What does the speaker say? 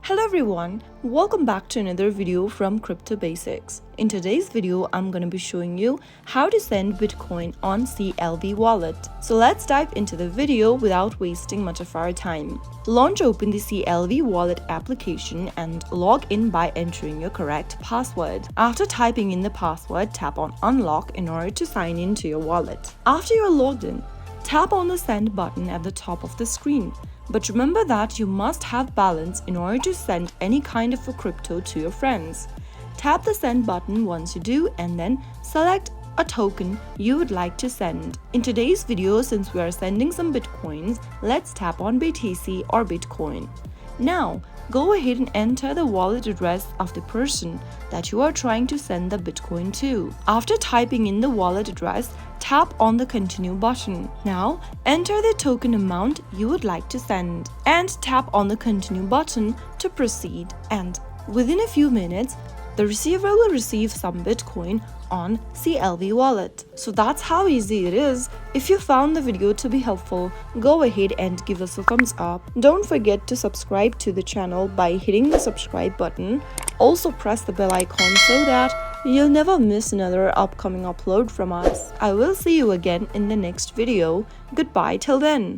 Hello everyone, welcome back to another video from Crypto Basics. In today's video, I'm going to be showing you how to send Bitcoin on CLV Wallet. So let's dive into the video without wasting much of our time. Launch open the CLV Wallet application and log in by entering your correct password. After typing in the password, tap on Unlock in order to sign in to your wallet. After you're logged in, tap on the Send button at the top of the screen. But remember that you must have balance in order to send any kind of a crypto to your friends. Tap the Send button once you do and then select a token you would like to send. In today's video, since we are sending some Bitcoins, let's tap on BTC or Bitcoin. Now, go ahead and enter the wallet address of the person that you are trying to send the Bitcoin to. After typing in the wallet address, tap on the Continue button. Now, enter the token amount you would like to send and tap on the Continue button to proceed. And within a few minutes, the receiver will receive some Bitcoin on CLV Wallet. So that's how easy it is. If you found the video to be helpful, go ahead and give us a thumbs up. Don't forget to subscribe to the channel by hitting the subscribe button. Also press the bell icon so that you'll never miss another upcoming upload from us. I will see you again in the next video. Goodbye till then.